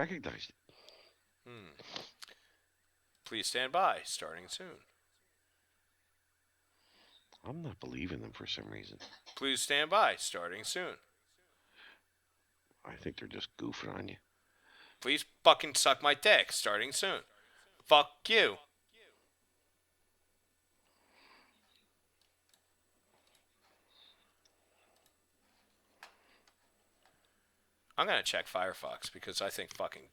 recognized it. Hmm. Please stand by. Starting soon. I'm not believing them for some reason. Please stand by. Starting soon. I think they're just goofing on you. Please fucking suck my dick. Starting soon. Fuck you. I'm gonna check Firefox because I think fucking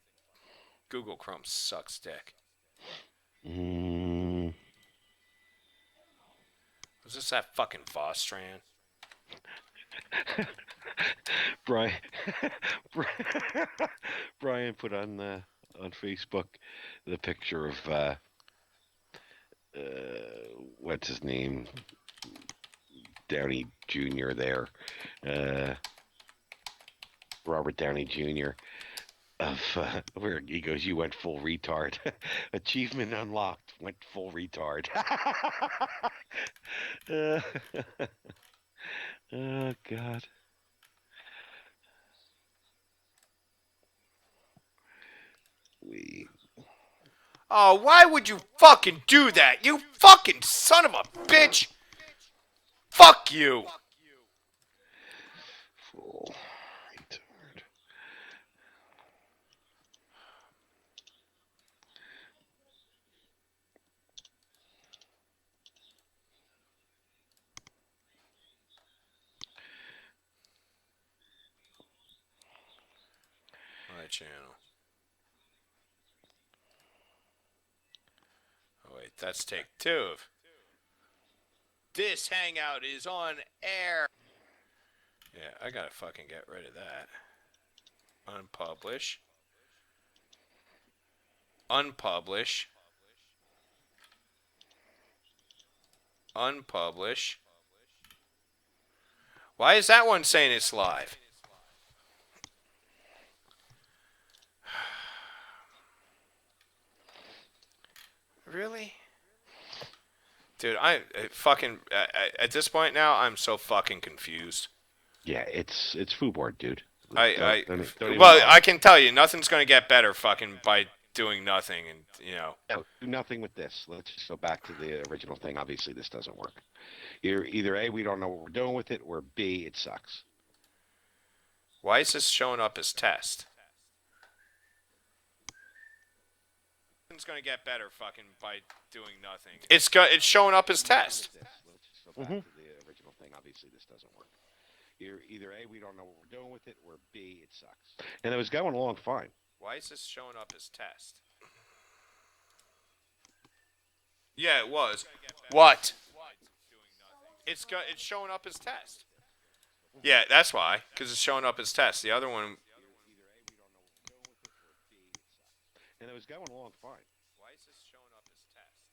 Google Chrome sucks dick. Mm. Was this that fucking Vostran? Brian, Brian put on Facebook the picture of what's his name, Downey Jr. There, uh, Robert Downey Jr. Of where he goes, you went full retard. Achievement unlocked. Went full retard. uh, oh God. We. Oh, why would you fucking do that? You fucking son of a bitch! Fuck you! Full retard. My channel. Oh wait, that's take two of. This hangout is on air. Yeah, I gotta fucking get rid of that. Unpublish. Unpublish. Unpublish. Why is that one saying it's live? Really? Dude, I fucking at this point now I'm so fucking confused. Yeah, it's foodboard, dude. Don't even Well, bother. I can tell you nothing's going to get better fucking by doing nothing and, you know. No, do nothing with this. Let's just go back to the original thing. Obviously, this doesn't work. Either A, we don't know what we're doing with it, or B, it sucks. Why is this showing up as test? Nothing's going to get better fucking by doing nothing. It's showing up as test. Let's just go back to the original thing. Obviously, this doesn't work. Either A, we don't know what we're doing with it, or B, it sucks. And it was going along fine. Why is this showing up as test? Yeah, it was. What? It's showing up as test. Yeah, that's why, because it's showing up as test. The other one. And it was going along fine. Why is this showing up as test?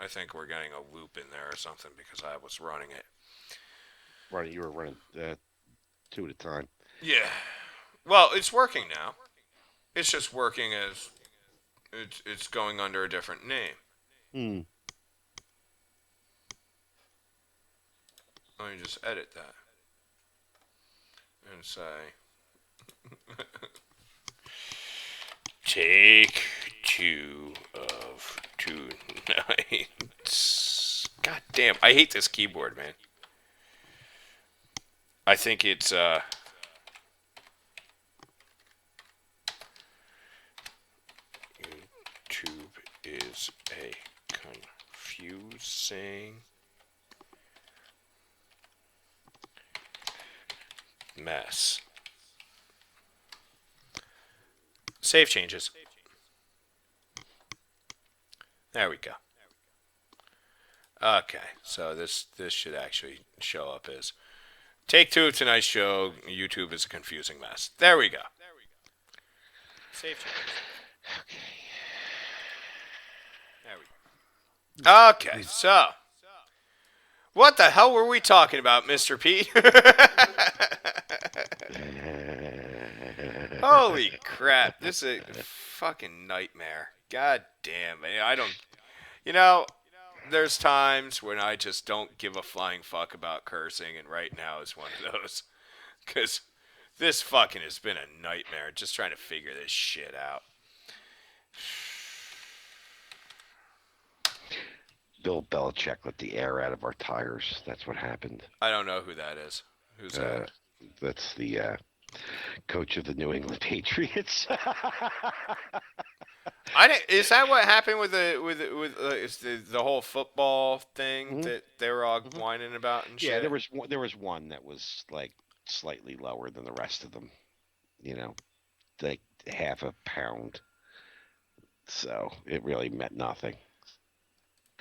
I think we're getting a loop in there or something because I was running it. Right, you were running two at a time. Yeah. Well, it's working now. It's just working as it's going under a different name. Hmm. Let me just edit that and say take two of two nights. God damn, I hate this keyboard, man. I think it's YouTube is a confusing mess. Save changes. There we go. Okay, so this should actually show up as take two of tonight's show. YouTube is a confusing mess. There we go. Save changes. There we go. Okay, so what the hell were we talking about, Mr. Pete? Holy crap, this is a fucking nightmare. God damn, I don't. You know, there's times when I just don't give a flying fuck about cursing, and right now is one of those. Because This fucking has been a nightmare just trying to figure this shit out. Bill Belichick let the air out of our tires. That's what happened. I don't know who that is. Who's that? That's the coach of the New England Patriots. Is that what happened with is the whole football thing that they were all whining about and shit? Yeah, there was one that was like slightly lower than the rest of them. You know, like half a pound. So it really meant nothing.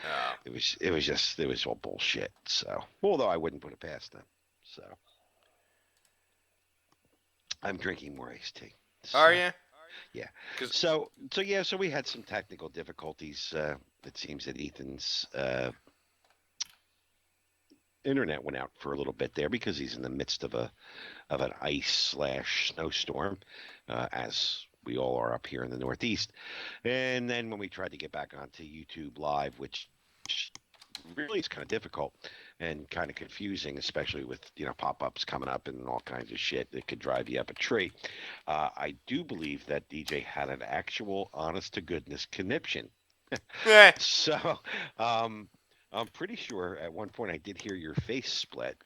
Oh. It was all bullshit. So, although I wouldn't put it past them. So, I'm drinking more iced tea. So, Are you? Yeah. So we had some technical difficulties. It seems that Ethan's internet went out for a little bit there because he's in the midst of an ice/snowstorm, as we all are up here in the Northeast. And then when we tried to get back onto YouTube Live, which really is kind of difficult and kind of confusing, especially with pop-ups coming up and all kinds of shit that could drive you up a tree. I do believe that DJ had an actual honest-to-goodness conniption. So I'm pretty sure at one point I did hear your face split.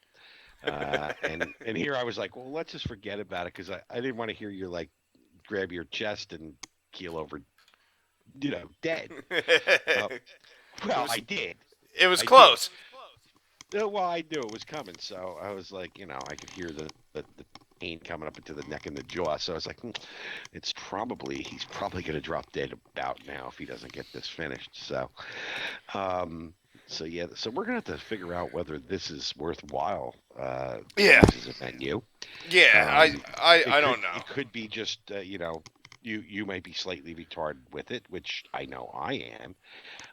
And here I was like, well, let's just forget about it because I didn't want to hear you like grab your chest and keel over, dead. I did. It was close. Well, I knew it was coming, so I was like, I could hear the pain coming up into the neck and the jaw. So I was like, he's probably going to drop dead about now if he doesn't get this finished. So, so we're gonna have to figure out whether this is worthwhile. Yeah. As a venue. Yeah, I don't know. It could be just you might be slightly retarded with it, which I know I am.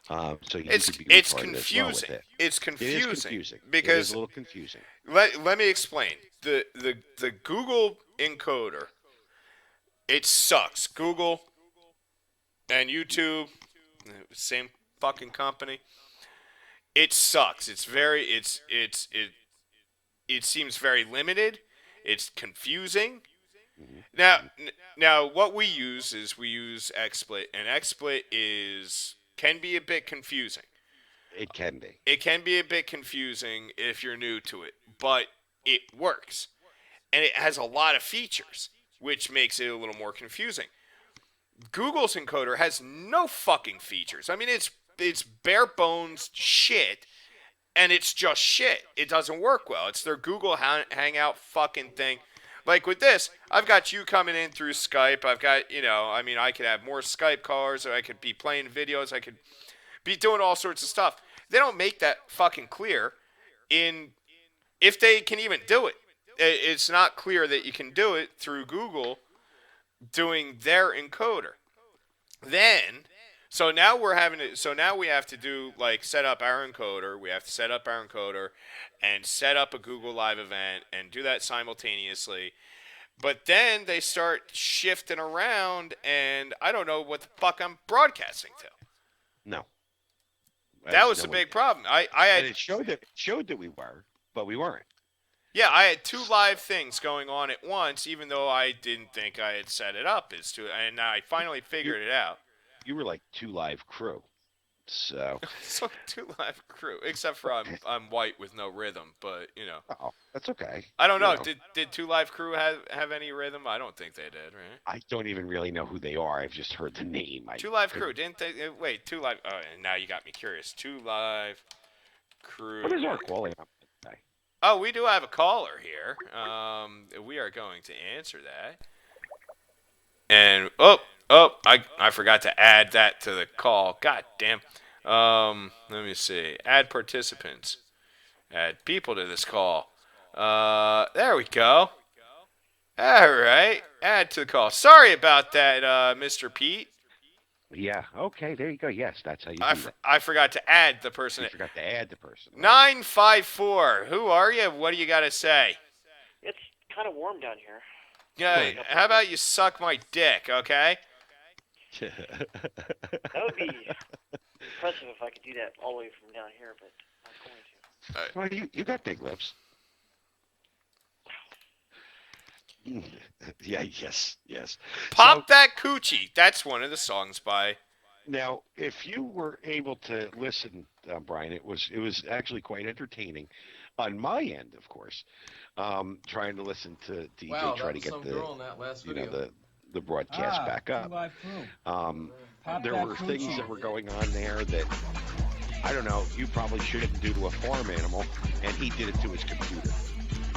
So it's confusing. Well it's confusing. It is confusing because it is a little confusing. Let me explain. The Google encoder, it sucks. Google and YouTube, same fucking company. It sucks. It seems very limited. It's confusing. Now, what we use is XSplit, and XSplit can be a bit confusing. It can be. It can be a bit confusing if you're new to it, but it works, and it has a lot of features, which makes it a little more confusing. Google's encoder has no fucking features. I mean, it's bare bones shit, and it's just shit. It doesn't work well. It's their Google Hangout fucking thing. Like with this, I've got you coming in through Skype. I've got, I could have more Skype callers, or I could be playing videos. I could be doing all sorts of stuff. They don't make that fucking clear if they can even do it. It's not clear that you can do it through Google doing their encoder. So now we have to do set up our encoder. We have to set up our encoder and set up a Google Live event and do that simultaneously. But then they start shifting around, and I don't know what the fuck I'm broadcasting to. No. That was the big problem. I had and it showed that we were, but we weren't. Yeah, I had two live things going on at once, even though I didn't think I had set it up and I finally figured it out. You were like two live crew, so. So two live crew, except for I'm white with no rhythm, but Oh, that's okay. I don't know. Did two live crew have any rhythm? I don't think they did, right? I don't even really know who they are. I've just heard the name. Two live crew, didn't they? Wait, two live. Oh, and now you got me curious. Two live crew. What is our quality on today? Oh, we do have a caller here. We are going to answer that. And I forgot to add that to the call. God damn. Let me see. Add participants. Add people to this call. There we go. All right. Add to the call. Sorry about that, Mr. Pete. Yeah. Okay. There you go. Yes, that's how you do that. I forgot to add the person. You forgot to add the person. 954. Who are you? What do you got to say? It's kind of warm down here. Yeah. How about you suck my dick, okay? That would be impressive if I could do that all the way from down here, but I'm going to. Well, you got big lips. Yeah, yes. So Pop That Coochie. That's one of the songs by. now, if you were able to listen, Brian, it was actually quite entertaining on my end, of course. Trying to listen to DJ Wow, try that to was get some girl in that last you know video. the broadcast Ah, back Two up. Live Crew. Um, Pop there that were things that coochie. were going on there that I don't know. You probably shouldn't do to a farm animal, and he did it to his computer.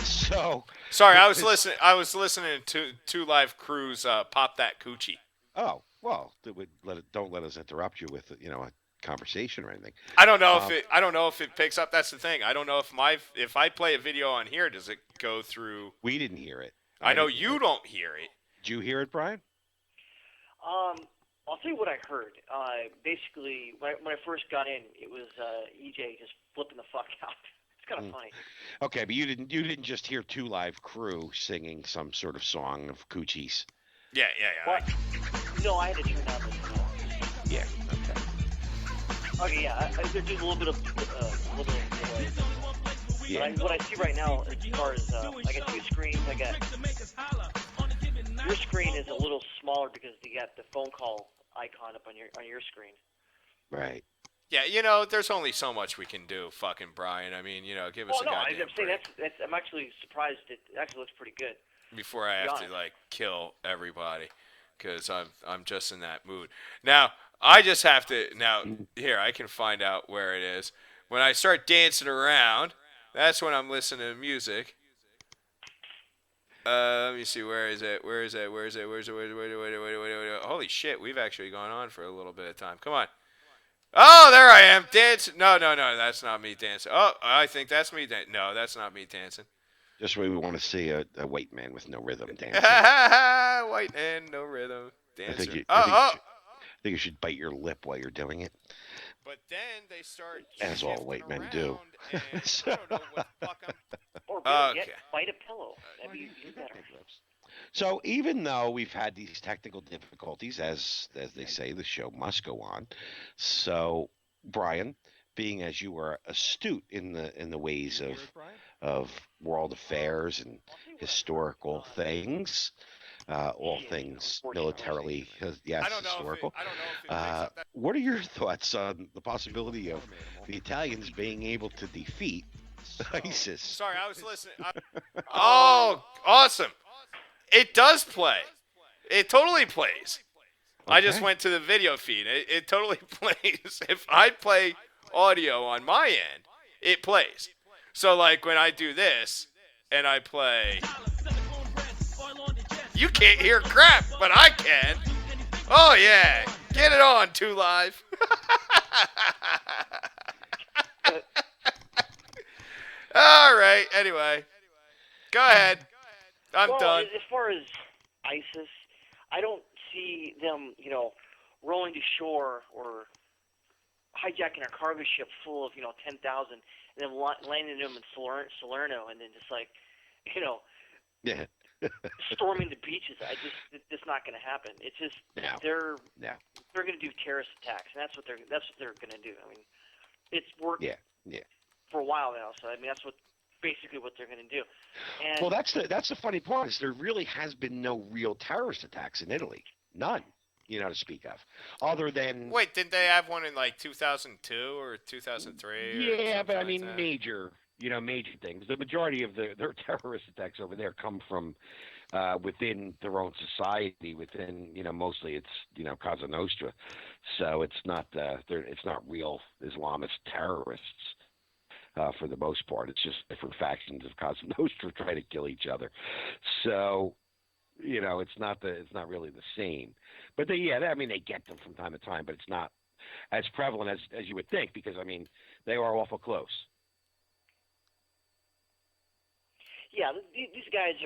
So Sorry, I was this. listening. I was listening to Two Live Crew's "Pop That Coochie." Oh well, don't let us interrupt you with a conversation or anything. I don't know if Um, it. I don't know if it picks up. That's the thing. I don't know if I play a video on here, does it go through? we didn't hear it. I know didn't hear you it. don't hear it. Did you hear it, Brian? I'll tell you what I heard. Basically, when I first got in, it was EJ just flipping the fuck out. It's kind of funny. Okay, but you didn't just hear Two Live Crew singing some sort of song of coochies. Yeah. What? No, I had to turn down the. Yeah. Okay. Okay, yeah, there's just a little bit of delay. Yeah. What I see right now, as far as I got two screens. I got your screen is a little smaller because you got the phone call icon up on your screen. Right. Yeah. There's only so much we can do, fucking Brian. I mean, give us Well, a no, goddamn I'm saying break that's. I'm actually surprised. It actually looks pretty good. before I be have to honest. like kill everybody, because I'm just in that mood. Now I just have to. Now here I can find out where it is. When I start dancing around, that's when I'm listening to music. Let me see. Where is it? Where is it? Where is it? Where is it? Where is it? Wait. Holy shit! We've actually gone on for a little bit of time. Come on. Oh, there I am dancing. No, that's not me dancing. Oh, I think that's me dancing. No, that's not me dancing. Just when we want to see a white man with no rhythm dancing. White and no rhythm I think dancer. you. I Oh, think you oh. should, I think you should bite your lip while you're doing it, But then they start as all shifting white men around, do. and So- I don't know what the fuck I'm. Or better Okay. yet, bite a pillow. That'd be even better. So even though we've had these technical difficulties, as they say, the show must go on. So, Brian, being as you are astute in the ways of world affairs and historical things, all Yeah, things unfortunately. militarily, yes, I don't know historical. if it picks up that. What are your thoughts on the possibility of the Italians being able to defeat ISIS? Sorry, I was listening. Oh, awesome! It does play. It totally plays. I just Okay. went to the video feed. It totally plays. If I play audio on my end, it plays. So like when I do this and I play, you can't hear crap, but I can. Oh yeah, get it on, Two Live. All right. Anyway, go ahead. I'm well, done. as far as ISIS, I don't see them, rolling to shore or hijacking a cargo ship full of, 10,000 and then landing them in Salerno and then just like, Yeah. storming the beaches. It's not going to happen. It's just No. they're No. going to do terrorist attacks, and that's what they're going to do. I mean, it's worked Yeah. for a while now, so I mean that's basically what they're going to do. And Well, that's the funny part is there really has been no real terrorist attacks in Italy. None, to speak of, other than Wait, didn't they have one in like 2002 or 2003? yeah, but I like mean that? major things. The majority of their terrorist attacks over there come from within their own society. Within mostly it's Cosa Nostra, so it's not real Islamist terrorists. For the most part, it's just different factions of Cosa Nostra trying to kill each other. So, it's not really the same. But they get them from time to time, but it's not as prevalent as you would think because they are awful close. yeah, these guys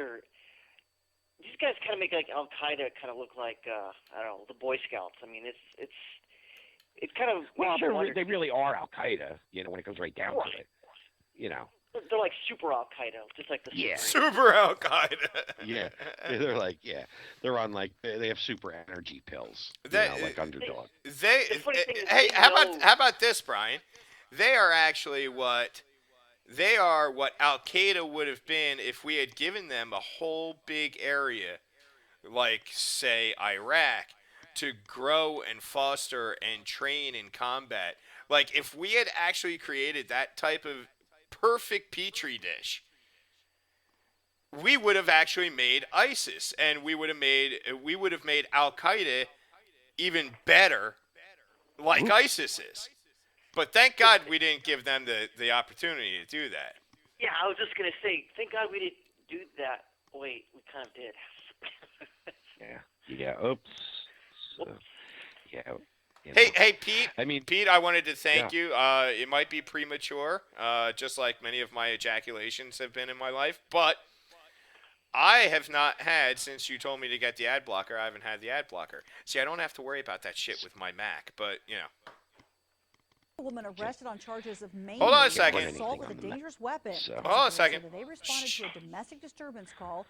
kind of make like Al Qaeda kind of look like I don't know, the Boy Scouts. I mean, it's kind of Well, makes you wonder. they really are Al Qaeda, when it comes right down to it. They're like super Al Qaeda, just like the Yeah. Supreme. Super Al Qaeda. Yeah, they're on they have super energy pills, like Underdog. The funny thing is Hey, they how know- about this, Brian? They are actually what They are what Al Qaeda would have been if we had given them a whole big area, like, say, Iraq, to grow and foster and train in combat. Like, if we had actually created that type of perfect petri dish, we would have actually made ISIS, and we would have made Al Qaeda even better, like Ooh. ISIS is. But thank God we didn't give them the opportunity to do that. Yeah, I was just gonna say, thank God we didn't do that. Wait, we kind of did. Yeah. Yeah. Oops. So, Whoops. yeah. Hey, Pete. I mean, Pete, I wanted to thank yeah. you. It might be premature, just like many of my ejaculations have been in my life, but I have not had, since you told me to get the ad blocker, I haven't had the ad blocker. See, I don't have to worry about that shit with my Mac, but, A woman arrested on charges of maiming Hold on a and second. assault with a Anything on the dangerous weapon. So- Hold on a Police say second. that they responded to a domestic disturbance call.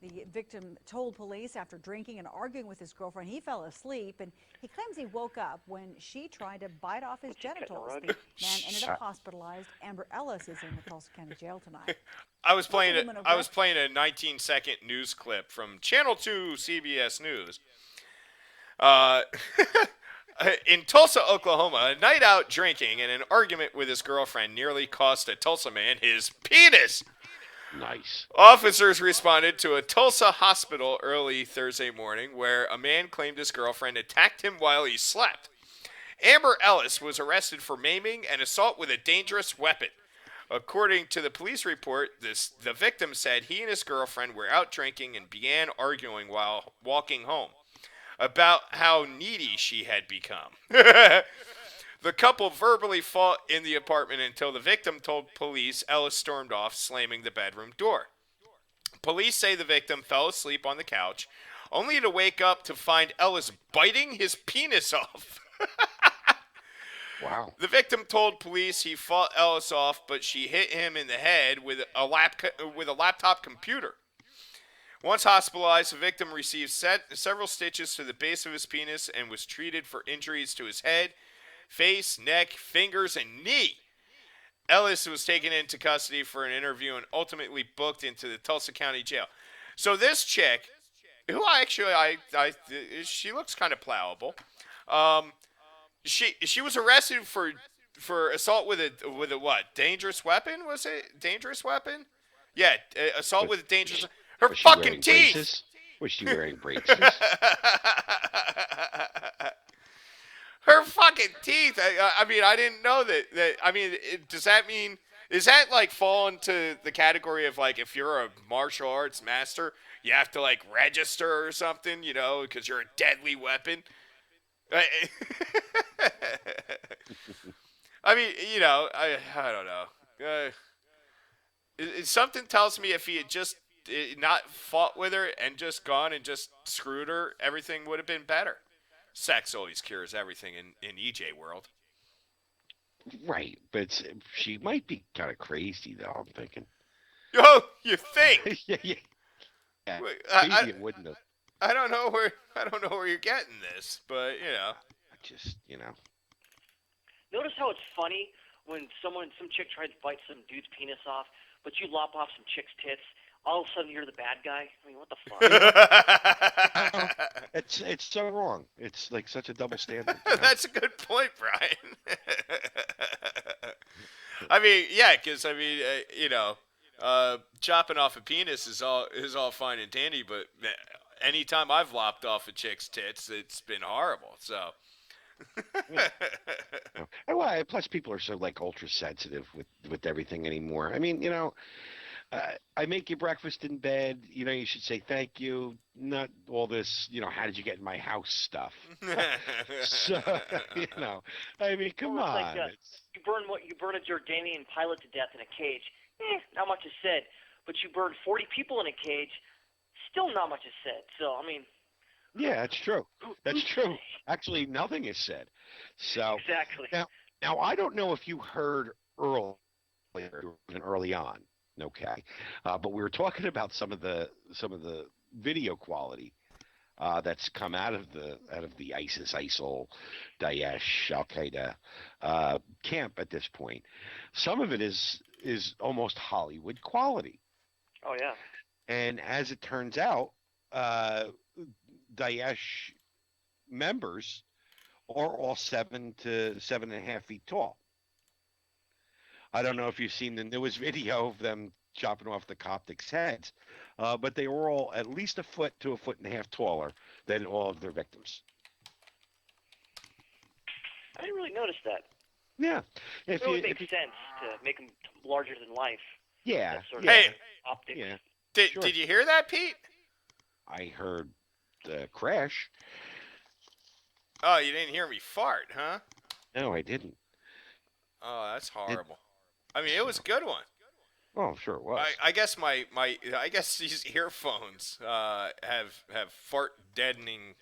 The victim told police after drinking and arguing with his girlfriend, he fell asleep, and he claims he woke up when she tried to bite off his genitals. rug? The man ended up hospitalized. Amber Ellis is in the Tulsa County Jail tonight. I was playing woman I was playing a 19-second news clip from Channel 2 CBS News. In Tulsa, Oklahoma, a night out drinking and an argument with his girlfriend nearly cost a Tulsa man his penis. Nice. Officers responded to a Tulsa hospital early Thursday morning where a man claimed his girlfriend attacked him while he slept. Amber Ellis was arrested for maiming and assault with a dangerous weapon. According to the police report, the victim said he and his girlfriend were out drinking and began arguing while walking home about how needy she had become. The couple verbally fought in the apartment until the victim told police. Ellis stormed off, slamming the bedroom door. Police say the victim fell asleep on the couch, only to wake up to find Ellis biting his penis off. Wow. The victim told police he fought Ellis off, but she hit him in the head with a laptop computer. Once hospitalized, the victim received several stitches to the base of his penis and was treated for injuries to his head, face, neck, fingers, and knee. Ellis was taken into custody for an interview and ultimately booked into the Tulsa County Jail. So this chick, who she looks kind of plowable. She was arrested for assault with a what? Dangerous weapon? Was it dangerous weapon? Yeah, assault with a dangerous. Her Was she fucking wearing teeth. braces? Was she wearing braces? Her fucking teeth. I mean, I didn't know that. I mean, does that mean? Is that like fall into the category of like if you're a martial arts master, you have to like register or something, because you're a deadly weapon? I mean, I don't know. Something tells me if he had just not fought with her and just gone and just screwed her, everything would have been better. Sex always cures everything in EJ world. Right, but she might be kind of crazy, though, I'm thinking. Oh, you think? yeah, yeah. Yeah, Wait, maybe it wouldn't have. I don't know where you're getting this, but Just, Notice how it's funny when some chick tried to bite some dude's penis off, but you lop off some chick's tits. All of a sudden, you're the bad guy. I mean, what the fuck? It's so wrong. It's like such a double standard. That's a good point, Brian. I mean, yeah, because chopping off a penis is all fine and dandy, but anytime I've lopped off a chick's tits, it's been horrible. So. Well, plus people are so like ultra sensitive with everything anymore. I mean, I make you breakfast in bed. You should say thank you. Not all this, how did you get in my house stuff. So, I mean, come Well, it's on. like, you burn a Jordanian pilot to death in a cage. Not much is said. But you burn 40 people in a cage. Still not much is said. So I mean. Yeah, that's true. That's true. Actually, nothing is said. So Exactly. now I don't know if you heard early on. Okay, but we were talking about some of the video quality that's come out of the ISIS, ISIL, Daesh, Al Qaeda camp at this point. Some of it is is almost Hollywood quality. Oh yeah. And as it turns out, uh, Daesh members are all 7 to 7.5 feet tall. I don't know if you've seen the newest video of them chopping off the Coptics' heads, but they were all at least a foot to a foot and a half taller than all of their victims. I didn't really notice that. Yeah, It really makes sense to make them larger than life. yeah, That sort yeah, of Hey, optics. yeah. Did Sure. did you hear that, Pete? I heard the crash. Oh, you didn't hear me fart, huh? No, I didn't. Oh, that's horrible. I mean, it was a good one. Oh, I'm sure it was. I guess I guess these earphones have fart deadening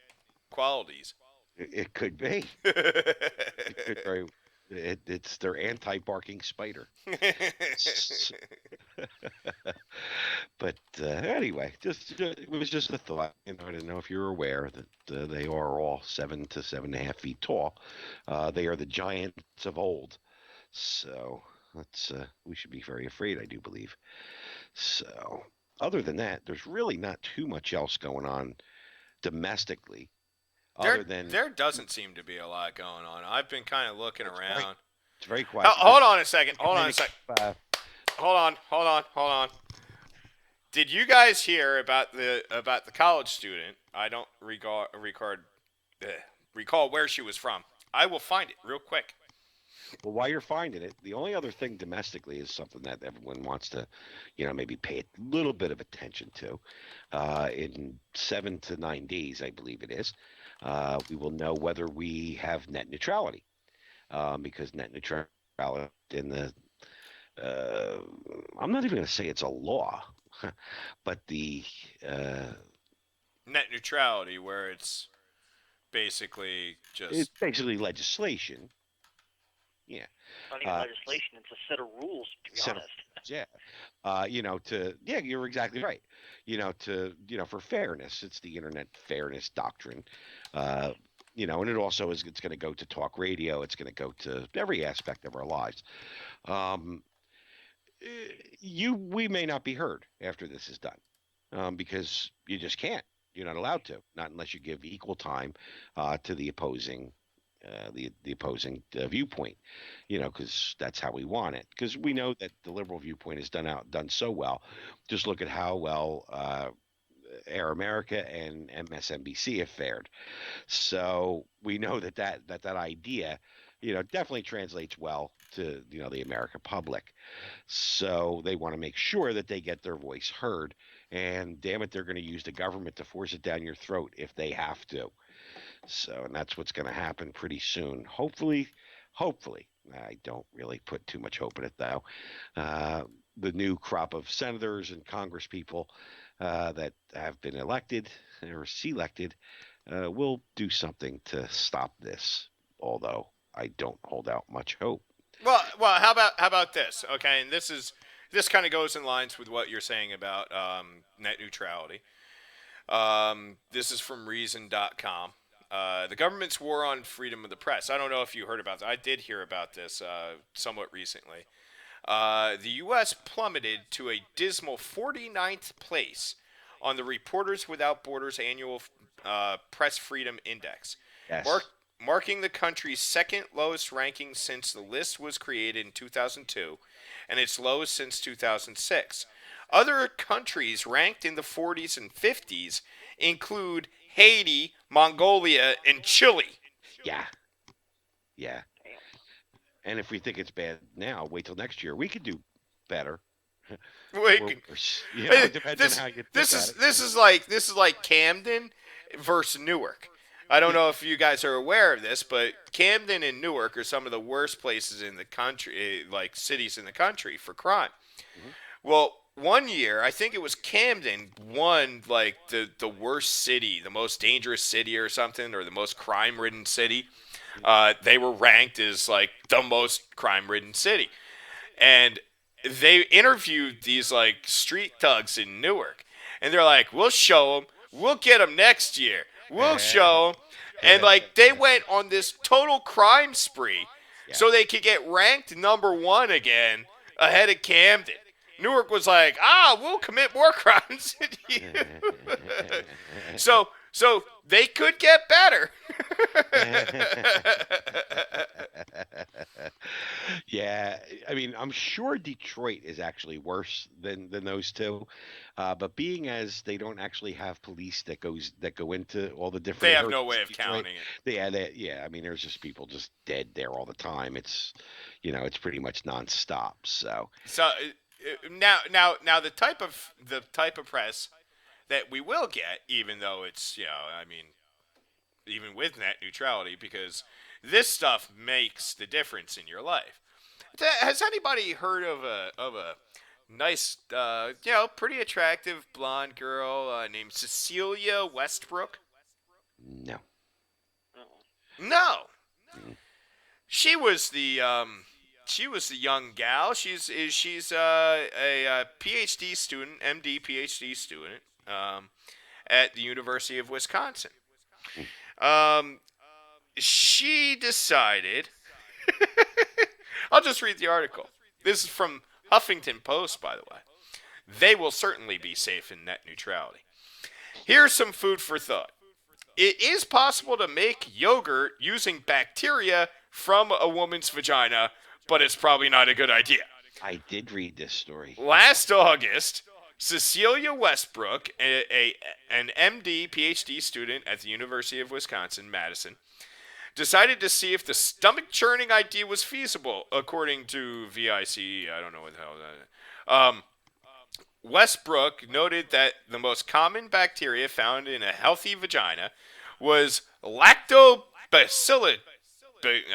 qualities. It could be. It could very. It's their anti-barking spider. But anyway, it was just a thought. I didn't know if you were aware that they are all 7 to 7.5 feet tall. They are the giants of old. So we should be very afraid. I do believe. So other than that, there's really not too much else going on domestically, other than there doesn't seem to be a lot going on. I've been kind of looking It's around. it's very quiet. Hold on a second. Hold on a Maybe, second. uh, Hold on. Did you guys hear about the college student? I don't recall where she was from. I will find it real quick. Well, while you're finding it, the only other thing domestically is something that everyone wants to, maybe pay a little bit of attention to. In 7 to 9 days, I believe it is, we will know whether we have net neutrality, because net neutrality in the, I'm not even going to say it's a law, but the Net neutrality, where it's basically just it's basically legislation. Yeah. Not even Uh, legislation. It's a set of rules, to be set of- honest. Yeah. You're exactly right. For fairness, it's the internet fairness doctrine. And it also it's going to go to talk radio. It's going to go to every aspect of our lives. Um, we may not be heard after this is done, because you just can't. You're not allowed to, not unless you give equal time to the opposing the opposing viewpoint, because that's how we want it. Because we know that the liberal viewpoint has done so well. Just look at how well Air America and MSNBC have fared. So we know that idea, definitely translates well to the American public. So they want to make sure that they get their voice heard. And damn it, they're going to use the government to force it down your throat if they have to. So, and that's what's going to happen pretty soon. Hopefully, I don't really put too much hope in it though. The new crop of senators and Congress people that have been elected or selected will do something to stop this. Although I don't hold out much hope. well. How about this? Okay, and this kind of goes in lines with what you're saying about net neutrality. This is from Reason.com. The government's war on freedom of the press. I don't know if you heard about that. I did hear about this somewhat recently. The U.S. plummeted to a dismal 49th place on the Reporters Without Borders annual Press Freedom Index, Yes. marking the country's second lowest ranking since the list was created in 2002 and its lowest since 2006. Other countries ranked in the 40s and 50s include Haiti, Mongolia, and Chile. Yeah. Yeah. And if we think it's bad now, wait till next year. We could do better. Wait, Or worse. It depends this, on how you think this at is it. this is like Camden versus Newark. I don't know if you guys are aware of this, but Camden and Newark are some of the worst places in the country, like cities in the country for crime. Well, one year, I think it was Camden won like the worst city, the most dangerous city or something, or the most crime-ridden city. They were ranked as like the most crime-ridden city. And they interviewed these like street thugs in Newark, and they're like, "We'll show them. We'll get them next year. We'll show them." And like they went on this total crime spree, so they could get ranked number one again ahead of Camden. Newark was like, we'll commit more crimes than you. So they could get better. Yeah, I mean, I'm sure Detroit is actually worse than those two, but being as they don't actually have police that go into all the different They have no areas way of of Detroit, counting it. yeah. I mean, there's just people just dead there all the time. It's, it's pretty much nonstop. So So now the type of press that we will get, even though it's I mean, even with net neutrality, because this stuff makes the difference in your life. Has anybody heard of a nice, pretty attractive blonde girl named Cecilia Westbrook? no. No, she was the young gal. She's a PhD student, MD PhD student at the University of Wisconsin. She decided. I'll just read the article. This is from Huffington Post, by the way. They will certainly be safe in net neutrality. Here's some food for thought. It is possible to make yogurt using bacteria from a woman's vagina, but it's probably not a good idea. I did read this story. Last August, Cecilia Westbrook, an MD PhD student at the University of Wisconsin-Madison, decided to see if the stomach churning idea was feasible, according to VIC. I don't know what the hell that is. Westbrook noted that the most common bacteria found in a healthy vagina was lactobacillus.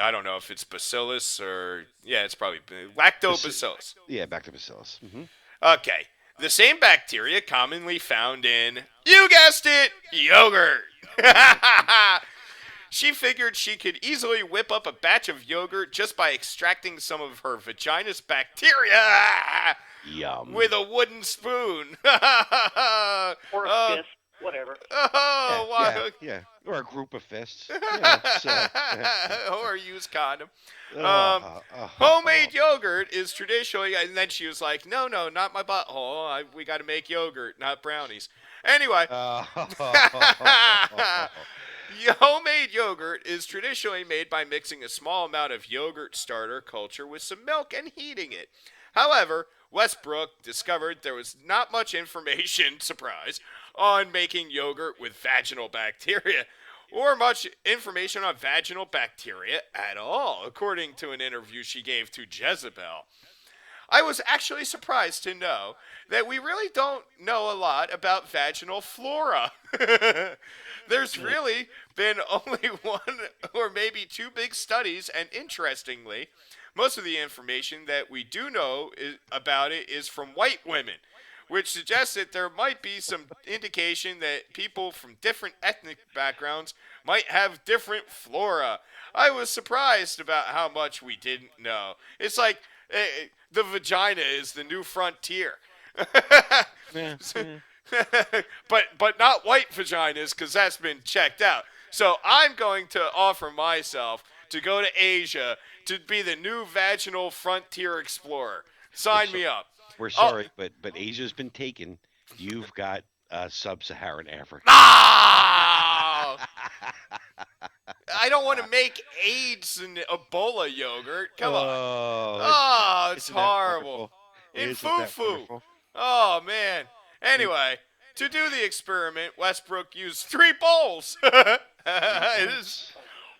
I don't know if it's bacillus or it's probably lactobacillus. Yeah, back to bacillus. Mm-hmm. Okay, the same bacteria commonly found in, you guessed it, yogurt. She figured she could easily whip up a batch of yogurt just by extracting some of her vagina's bacteria Yum. with a wooden spoon. Or a fist, whatever. Oh, wow. Yeah. Or a group of fists. Yeah, Or use condom. Homemade yogurt is traditionally, and then she was like, no, not my butthole. We got to make yogurt, not brownies. Anyway. Homemade yogurt is traditionally made by mixing a small amount of yogurt starter culture with some milk and heating it. However, Westbrook discovered there was not much information, surprise, on making yogurt with vaginal bacteria, or much information on vaginal bacteria at all, according to an interview she gave to Jezebel. I was actually surprised to know that we really don't know a lot about vaginal flora. There's really been only one or maybe two big studies, and interestingly, most of the information that we do know about it is from white women, which suggests that there might be some indication that people from different ethnic backgrounds might have different flora. I was surprised about how much we didn't know. It's like the vagina is the new frontier. But not white vaginas, because that's been checked out. So I'm going to offer myself to go to Asia to be the new vaginal frontier explorer. Sign me up. We're sorry, but Asia's been taken. You've got sub-Saharan Africa. Ah! I don't want to make AIDS and Ebola yogurt. Come on. Oh, it's horrible. In foo-foo. Oh, man. Anyway, to do the experiment, Westbrook used 3 bowls.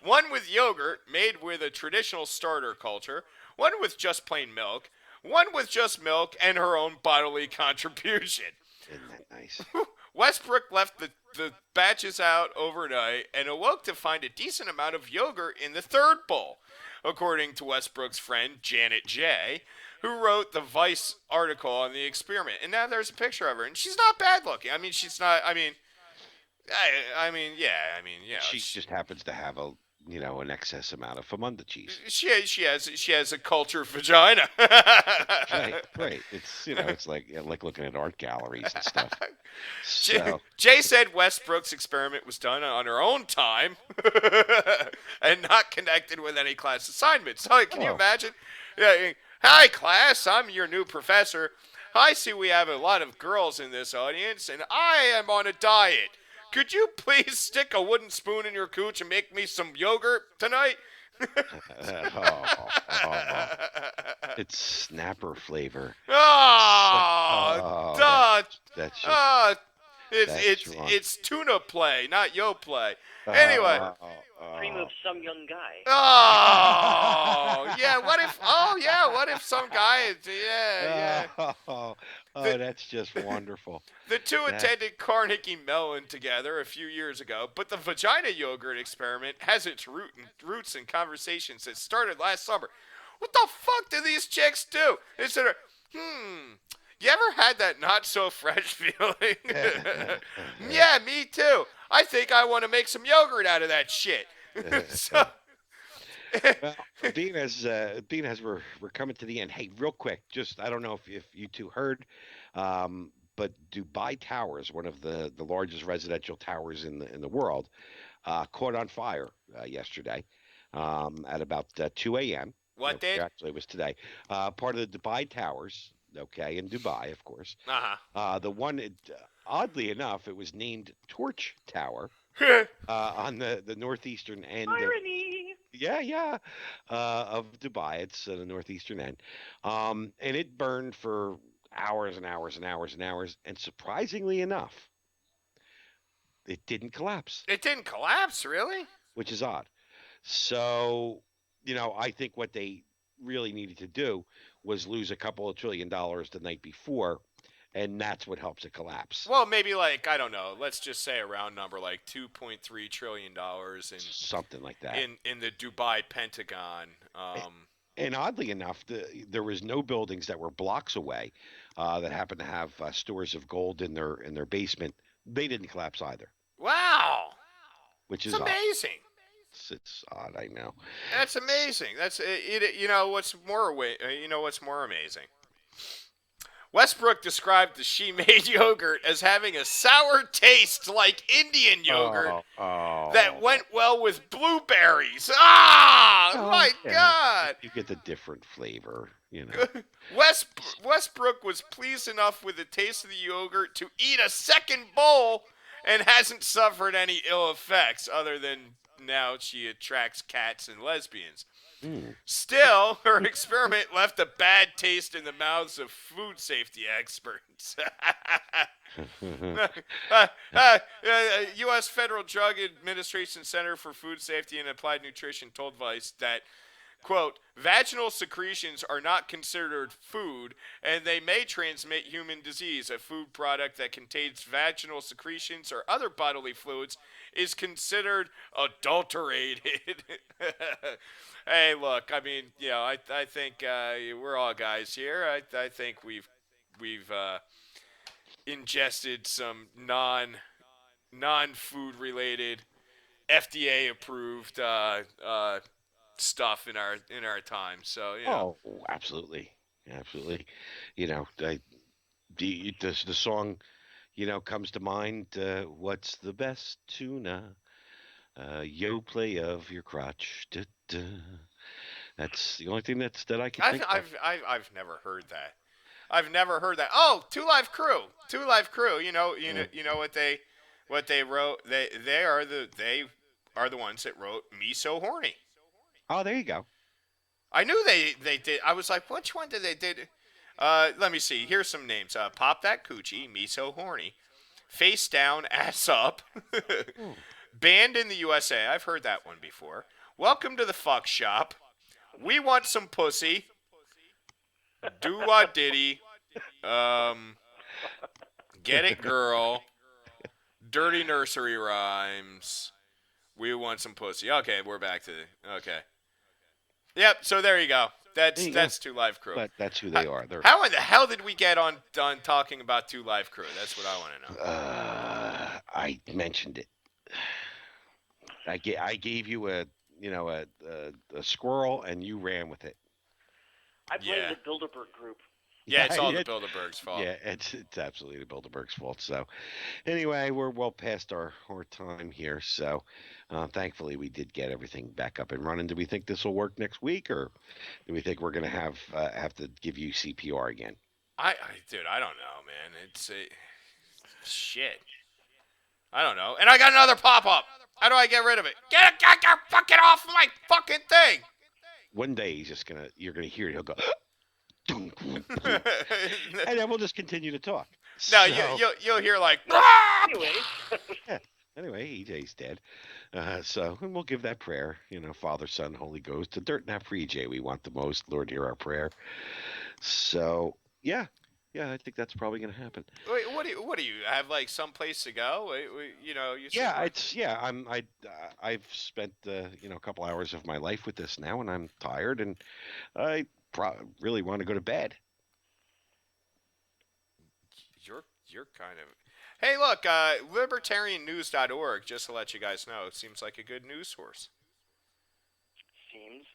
One with yogurt, made with a traditional starter culture, one with just plain milk, one with just milk, and her own bodily contribution. Isn't that nice? Westbrook left the batches out overnight and awoke to find a decent amount of yogurt in the 3rd bowl, according to Westbrook's friend Janet J., who wrote the Vice article on the experiment. And now there's a picture of her, and she's not bad looking. I mean, she's not. She just happens to have an excess amount of Famunda cheese. She has a cultured vagina. Right. It's it's like looking at art galleries and stuff. So. Jay said Westbrook's experiment was done on her own time and not connected with any class assignments. So can you imagine? Yeah, Hi, class. I'm your new professor. I see we have a lot of girls in this audience, and I am on a diet. Could you please stick a wooden spoon in your cooch and make me some yogurt tonight? Oh, oh, it's snapper flavor. Oh, Oh, duh. that's just Uh, it's that's it's wrong. it's tuna play, not yo play. Anyway. Oh, Cream of oh. some young guy. Oh, yeah. What if? Oh, yeah. What if some guy? Yeah, yeah. Oh, The that's just wonderful. the two That attended Carnegie Mellon together a few years ago, but the vagina yogurt experiment has its roots in conversations that started last summer. What the fuck do these chicks do? Instead of, you ever had that not so fresh feeling? Yeah, me too. I think I want to make some yogurt out of that shit. So, well, being as we're coming to the end. Hey, real quick, just I don't know if you two heard, but Dubai Towers, one of the largest residential towers in the world, caught on fire yesterday at about 2 a.m. what Okay, did? actually, it was today. Part of the Dubai Towers, okay, in Dubai, of course. Uh The one, oddly enough, it was named Torch Tower huh. on the northeastern end of Irony. yeah of Dubai. It's the northeastern end, and it burned for hours and hours and hours and hours. And surprisingly enough, it didn't collapse, It didn't collapse, really? which is odd. So, I think what they really needed to do was lose a couple of $1 trillion the night before, and that's what helps it collapse. Well, maybe like I don't know. Let's just say a round number, like $2.3 trillion Something like that. in the Dubai Pentagon. And oddly enough, there was no buildings that were blocks away that happened to have stores of gold in their basement. They didn't collapse either, Wow, which it's is odd. amazing. It's odd, I know. That's amazing. That's it. You know what's more amazing? Westbrook described the she-made yogurt as having a sour taste like Indian yogurt Oh, that oh, went well with blueberries. Ah, oh, my yeah. God. You get the different flavor. Westbrook was pleased enough with the taste of the yogurt to eat a second bowl and hasn't suffered any ill effects other than now she attracts cats and lesbians. Mm. Still, her experiment left a bad taste in the mouths of food safety experts. U.S. Federal Drug Administration Center for Food Safety and Applied Nutrition told Vice that, quote, vaginal secretions are not considered food and they may transmit human disease. A food product that contains vaginal secretions or other bodily fluids is considered adulterated. Hey, look, I mean, I think we're all guys here. I think we've ingested some non food related FDA approved stuff in our time. So Oh, absolutely, absolutely. The song, comes to mind. What's the best tuna? Yo play of your crotch. Duh, duh. That's the only thing that I can I've think of. I've I've, I've never heard that. I've never heard that. Oh, Two Live Crew. Two Live Crew. Yeah. You know what they wrote. They are the ones that wrote "Me So Horny." Oh, there you go. I knew they did. I was like, which one did they did? Let me see. Here's some names. Pop That Coochie, Me So Horny, Face Down, Ass Up, Hmm. Banned in the USA. I've heard that one before. Welcome to the Fuck Shop. We Want Some Pussy. Do Wah Diddy. Um, Get It Girl. Dirty Nursery Rhymes. We Want Some Pussy. Okay, we're back to okay. Yep. So there you go. There you go. That's Two Live Crew. But that's who they are. They're How in the hell did we get on done talking about Two Live Crew? That's what I want to know. I mentioned it. I gave you a squirrel and you ran with it. I blame Yeah. the Bilderberg Group. Yeah, it's all the it- Bilderberg's fault. yeah, it's absolutely the Bilderberg's fault. So anyway, we're well past our time here. So thankfully, we did get everything back up and running. Do we think this will work next week, or do we think we're gonna have to give you CPR again? Dude, I don't know, man. It's shit. I don't know. And I got another pop up. How do I get rid of it? Get fucking off my fucking thing. One day you're gonna hear it. He'll go, "Dunk, dunk, dunk," and then we'll just continue to talk. No, So, you'll hear like. Anyway, anyway, EJ's dead. So and we'll give that prayer, Father, Son, Holy Ghost, to dirt nap for EJ. We want the most. Lord, hear our prayer. So yeah, I think that's probably gonna happen. Wait, what do you have like some place to go? You said Yeah, what? it's yeah. I've spent a couple hours of my life with this now, and I'm tired, and I really want to go to bed. You're kind of. Hey, look, libertariannews.org, just to let you guys know, it seems like a good news source. seems.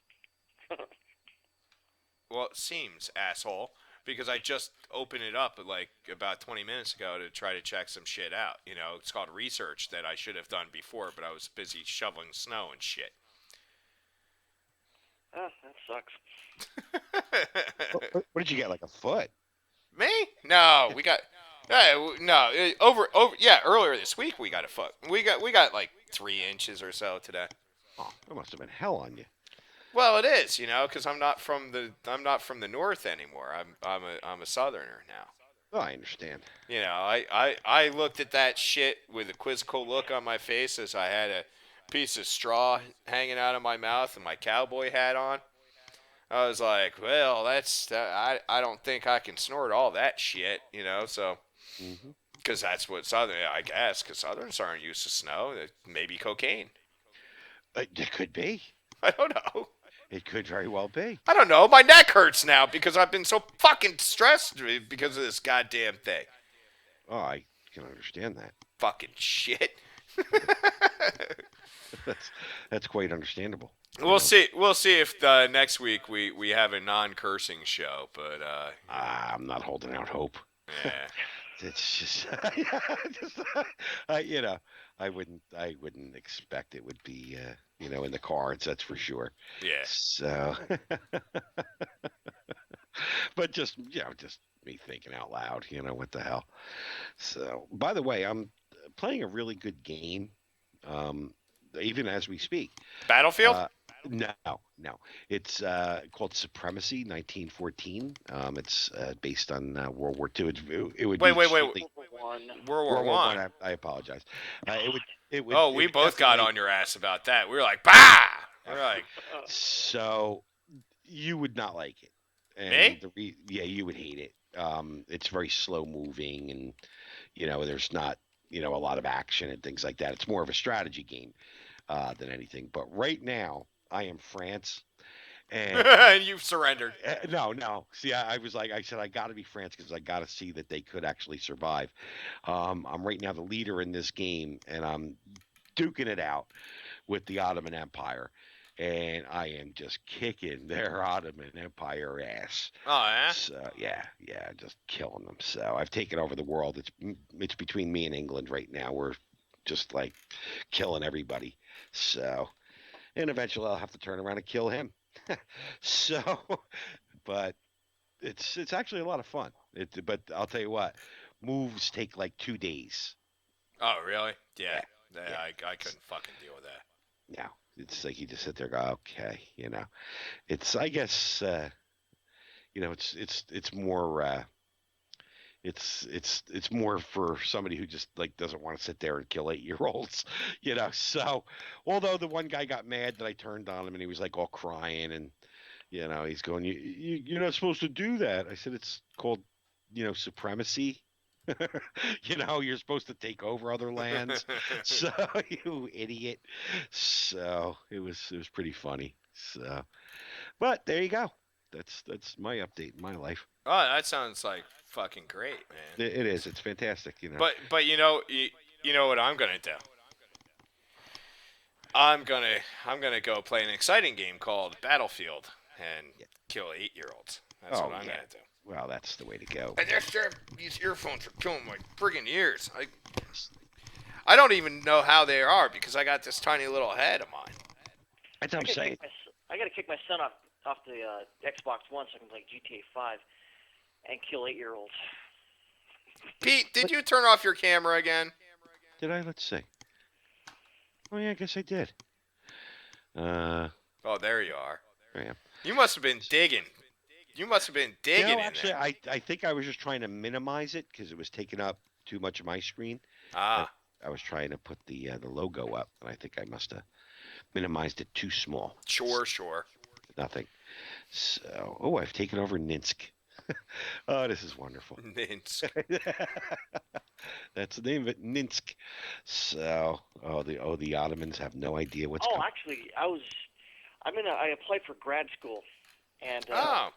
Well, it seems, asshole, because I just opened it up like about 20 minutes ago to try to check some shit out. It's called research that I should have done before, but I was busy shoveling snow and shit. Oh, that sucks. What did you get? Like a foot? Me? No, we got. No, yeah. Earlier this week we got a foot. We got like 3 inches or so today. Oh, that must have been hell on you. Well, it is, because I'm not from the north anymore. I'm a southerner now. Oh, I understand. I looked at that shit with a quizzical look on my face as I had a piece of straw hanging out of my mouth and my cowboy hat on. I was like, well, I don't think I can snort all that shit, so. Hmm. Because that's what I guess, because Southerners aren't used to snow. Maybe cocaine. It could be. I don't know. It could very well be. I don't know. My neck hurts now because I've been so fucking stressed because of this goddamn thing. Oh, I can understand that. Fucking shit. That's quite understandable. We'll see. We'll see if next week we have a non-cursing show. But I'm not holding out hope. yeah. It's just, I wouldn't expect it would be, in the cards. That's for sure. Yeah. So, but just me thinking out loud. What the hell? So, by the way, I'm playing a really good game, even as we speak. Battlefield. No. It's called Supremacy 1914. It's based on World War II. It would Wait. be slightly- One. World War World War One. One. I apologize. It would. Oh, it we would both got definitely- on your ass about that. We were like, bah! We're like, So you would not like it. And Me? yeah, you would hate it. It's very slow moving, and there's not a lot of action and things like that. It's more of a strategy game than anything. But right now, I am France, and and you've surrendered. no. See, I said I got to be France because I got to see that they could actually survive. I'm right now the leader in this game, and I'm duking it out with the Ottoman Empire, and I am just kicking their Ottoman Empire ass. Oh yeah. So yeah, just killing them. So I've taken over the world. It's between me and England right now. We're just like killing everybody. So, and eventually I'll have to turn around and kill him. So, but it's actually a lot of fun. But I'll tell you what, moves take like 2 days. Oh really? Yeah. Yeah. I couldn't fucking deal with that. No, it's like you just sit there and go, okay, it's I guess it's more it's more for somebody who just like doesn't want to sit there and kill 8-year-olds, So, although the one guy got mad that I turned on him and he was like all crying and he's going, you're not supposed to do that. I said it's called supremacy. You're supposed to take over other lands. So you idiot. So it was pretty funny. So, but there you go. That's my update in my life. Oh, that sounds like fucking great, man. It is. It's fantastic. But you know what I'm gonna do. I'm gonna go play an exciting game called Battlefield and kill 8-year-olds. That's Oh, what I'm yeah. gonna do. Well, that's the way to go. And these earphones are killing my friggin' ears. I don't even know how they are because I got this tiny little head of mine. That's what I'm saying. I gotta kick my son off the Xbox One so I can play GTA 5 and kill 8-year-olds. Pete, did you turn off your camera again? Did I? Let's see. Oh yeah, I guess I did. Oh, there you are. There I am. You must have been digging. You must have been digging No, in actually, there. I think I was just trying to minimize it because it was taking up too much of my screen. Ah, I was trying to put the logo up, and I think I must have minimized it too small. sure. Nothing. So, oh, I've taken over Ninsk. Oh, this is wonderful. Minsk. That's the name of it, Ninsk. So, the Ottomans have no idea what's Oh, coming. actually, I applied for grad school, and Oh,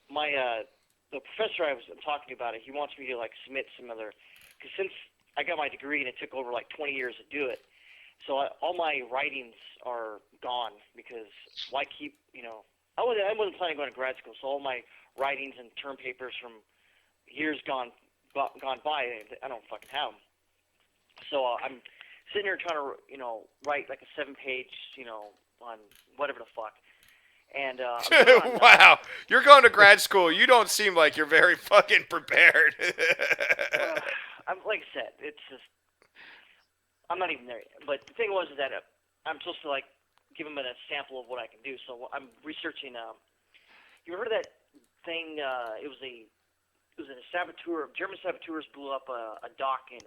my the professor I'm talking about it, he wants me to like submit some other, because since I got my degree and it took over like 20 years to do it, so all my writings are gone because why keep I wasn't planning on going to grad school, so all my writings and term papers from years gone by, I don't fucking have them. So I'm sitting here trying to write like a 7-page on whatever the fuck. And wow. You're going to grad school. You don't seem like you're very fucking prepared. I'm like I said, it's just I'm not even there yet. But the thing was is that I'm supposed to like give them a sample of what I can do. So I'm researching. You heard of that thing? It was a saboteur. German saboteurs blew up a dock in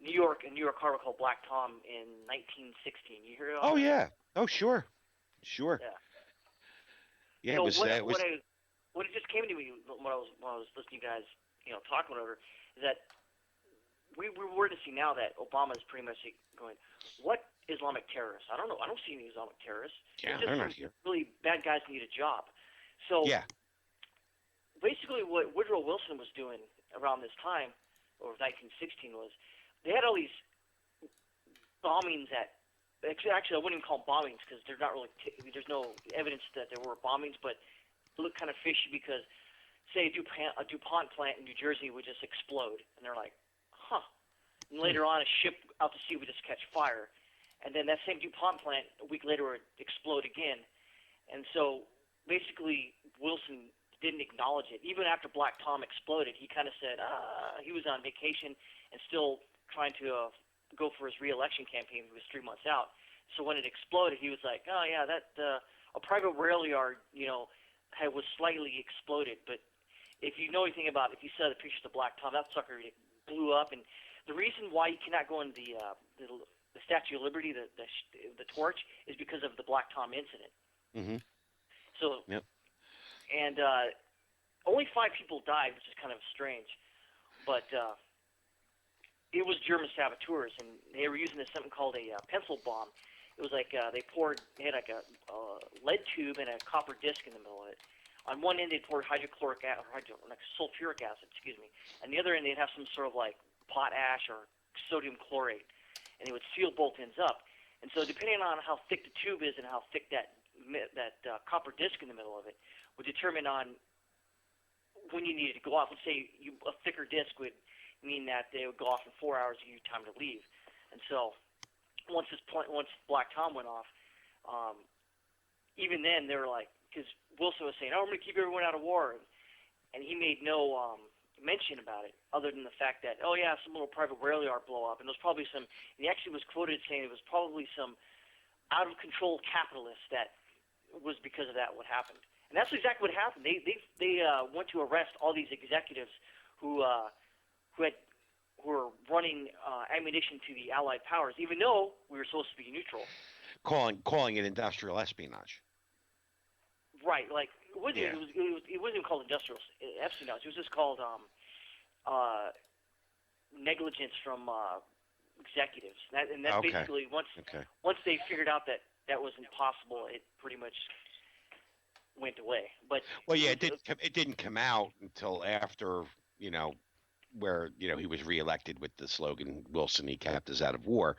New York, a New York harbor called Black Tom in 1916. You heard of Oh that? yeah. Oh sure. Sure. Yeah. Yeah, So it was. It was. what it just came to me when I was listening to you guys, talking whatever, is that we're witnessing now that Obama is pretty much going, what Islamic terrorists? I don't know. I don't see any Islamic terrorists. Yeah, It's just they're not some here. really bad guys need a job. So Yeah. basically, what Woodrow Wilson was doing around this time, or 1916, was they had all these bombings at. Actually, I wouldn't even call them bombings because they're not really. There's no evidence that there were bombings, but it looked kind of fishy because, say, a DuPont plant in New Jersey would just explode, and they're like, huh. And later on, a ship out to sea would just catch fire, and then that same DuPont plant a week later would explode again, and so basically Wilson didn't acknowledge it. Even after Black Tom exploded, he kind of said he was on vacation and still trying to go for his re-election campaign. He was 3 months out. So when it exploded, he was like, oh yeah, that a private rail yard, was slightly exploded. But if you know anything about, if you saw the pictures of Black Tom, that sucker blew up. And the reason why you cannot go in the Statue of Liberty, the torch, is because of the Black Tom incident. Mm-hmm. So, Yep. And only 5 people died, which is kind of strange. But it was German saboteurs, and they were using something called a pencil bomb. It was like they had like a lead tube and a copper disc in the middle of it. On one end, they poured hydrochloric acid, like sulfuric acid, and the other end, they'd have some sort of like potash or sodium chlorate, and they would seal both ends up. And so, depending on how thick the tube is and how thick that copper disc in the middle of it, would determine on when you needed to go off. Let's say a thicker disc would mean that they would go off in 4 hours to give you time to leave. And so once Black Tom went off, even then they were like, because Wilson was saying, oh, we're going to keep everyone out of war. And he made no mention about it other than the fact that, oh, yeah, some little private rail yard blow up. And there was probably and he actually was quoted saying it was probably some out-of-control capitalists that was because of that what happened. And that's exactly what happened. They went to arrest all these executives who were running ammunition to the Allied powers, even though we were supposed to be neutral. Calling it industrial espionage. Right, like it wasn't even called industrial espionage. It was just called negligence from executives. And that Okay. basically once they figured out that was impossible, it pretty much went away. But Well, yeah, it didn't come out until after where he was reelected with the slogan "Wilson, he kept us out of war,"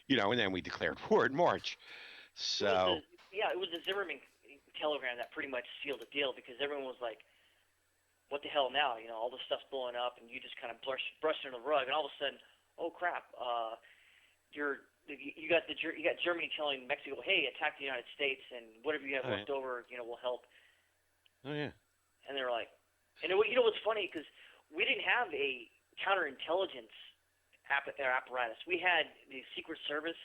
and then we declared war in March. So it was the Zimmerman telegram that pretty much sealed the deal because everyone was like, "What the hell now?" All this stuff's blowing up, and you just kind of brush it under the rug, and all of a sudden, oh crap, you got Germany telling Mexico, "Hey, attack the United States, and whatever you have Oh, left over, will help." Oh yeah. And they're like, and what's funny because we didn't have a counterintelligence apparatus. We had the Secret Service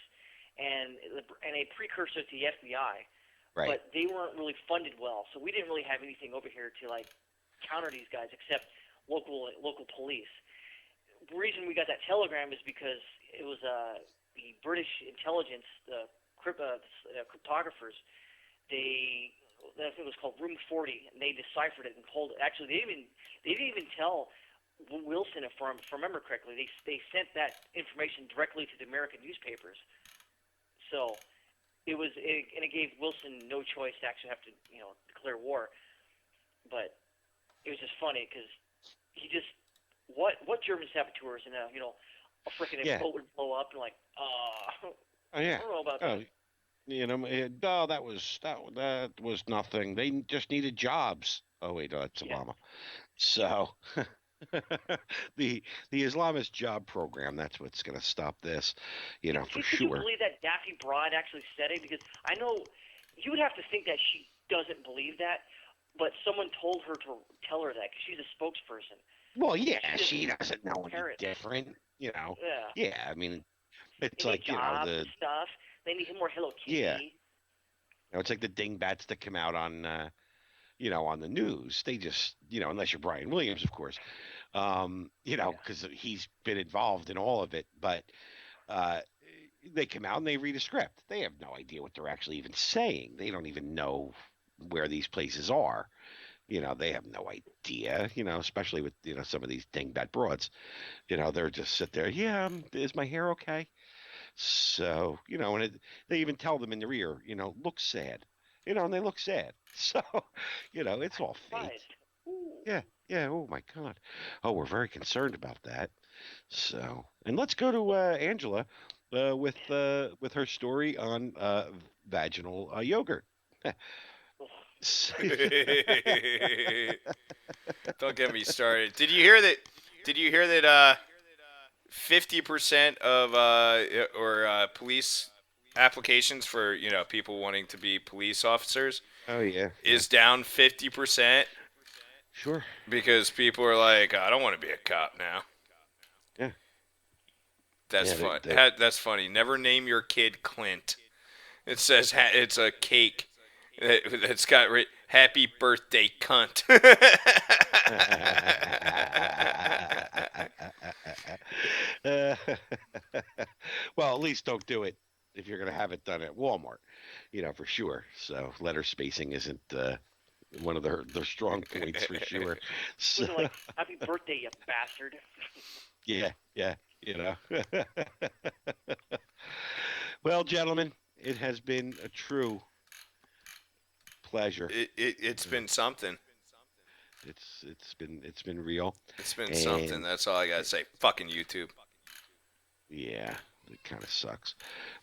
and a precursor to the FBI, Right. but they weren't really funded well, so we didn't really have anything over here to like counter these guys except local police. The reason we got that telegram is because it was the British intelligence, the cryptographers. I think it was called Room 40, and they deciphered it and pulled it. Actually, they didn't even tell Wilson, if I remember correctly. They sent that information directly to the American newspapers. So it gave Wilson no choice to actually have to declare war. But it was just funny because what German saboteurs and a freaking Yeah. boat would blow up and like Oh I yeah. don't know about Oh, that. no, that was nothing. They just needed jobs. Oh wait, no, that's Yeah. Obama. So the Islamist job program, that's what's going to stop this, for Could you sure. believe that Daffy Broad actually said it? Because I know you would have to think that she doesn't believe that, but someone told her to tell her that because she's a spokesperson. Well, yeah, She she doesn't know any parrot. different, Yeah. Yeah, I mean, it's They need like, jobs and stuff. They need more Hello Kitty. Yeah. It's like the dingbats that come out on, on the news. They just, unless you're Brian Williams, of course, because he's been involved in all of it. But uh, they come out and they read a script. They have no idea what they're actually even saying. They don't even know where these places are. They have no idea, especially with, some of these dingbat broads. They're just sit there. Yeah, is my hair okay? So, they even tell them in their ear, look sad, and they look sad. So, it's all fake. Surprised. Ooh. Yeah, yeah. Oh my God. Oh, we're very concerned about that. So, and let's go to Angela with her story on vaginal yogurt. Don't get me started. Did you hear that? 50% of police applications for people wanting to be police officers Oh yeah. is down 50% Sure. because people are like, I don't want to be a cop now. Yeah. That's Yeah, fun. they- That's funny. Never name your kid Clint. It says it's a cake that's got "Happy Birthday, Cunt." Well, at least don't do it if you're going to have it done at Walmart, for sure. So letter spacing isn't one of their strong points for sure. So, Wasn't like, happy birthday, you bastard. yeah, yeah, Well, gentlemen, it has been a true pleasure. It's been something. It's been real. It's been And- something. That's all I gotta say. Fucking YouTube. Yeah, it kind of sucks,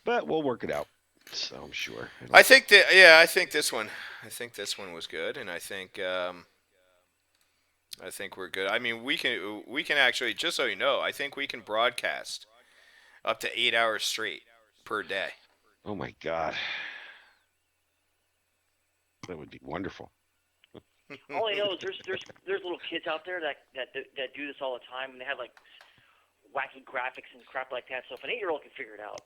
but we'll work it out. So I'm sure. I think this one was good, and I think we're good. I mean, we can actually, just so you know, I think we can broadcast up to 8 hours straight per day. Oh my God, that would be wonderful. All I know is there's little kids out there that do this all the time, and they have like wacky graphics and crap like that. So if an 8-year-old can figure it out,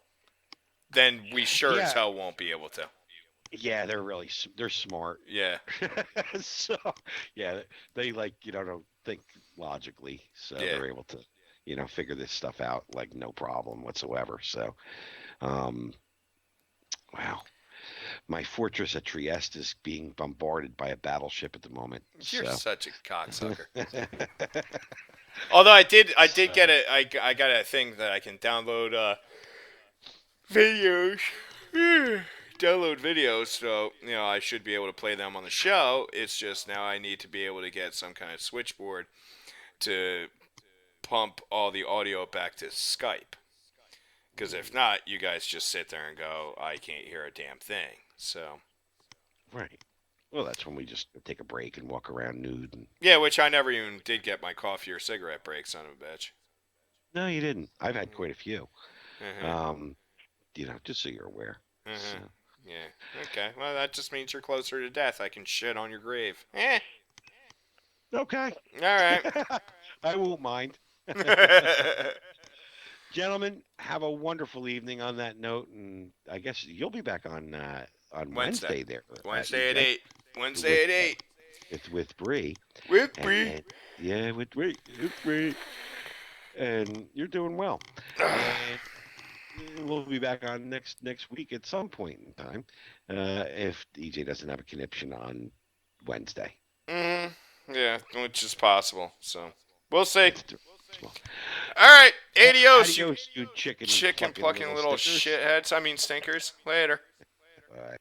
Then we sure as Yeah. hell won't be able to. Yeah, they're smart. Yeah. So yeah, they don't think logically, so Yeah. they're able to figure this stuff out like no problem whatsoever. So, wow. My fortress at Trieste is being bombarded by a battleship at the moment. You're So. such a cocksucker. Although I did get I got a thing that I can download videos. Download videos, so I should be able to play them on the show. It's just now I need to be able to get some kind of switchboard to pump all the audio back to Skype. Because if not, you guys just sit there and go, I can't hear a damn thing. So Right. Well, that's when we just take a break and walk around nude. And... Yeah, which I never even did get my coffee or cigarette break, son of a bitch. No, you didn't. I've had quite a few. Uh-huh. Just so you're aware. So. Uh-huh. Yeah. Okay. Well, that just means you're closer to death. I can shit on your grave. Eh. Okay. All right. I won't mind. Gentlemen, have a wonderful evening on that note, and I guess you'll be back on Wednesday there. Wednesday at EJ, 8. Wednesday at 8. with Bree. With And- Bree. and- yeah, with Bree. With Bree. And you're doing well. And we'll be back on next week at some point in time, if EJ doesn't have a conniption on Wednesday. Yeah, which is possible. So we'll see. It's well, All right. Adios, you you chicken plucking little stickers. shitheads. I mean stinkers. Later. Bye.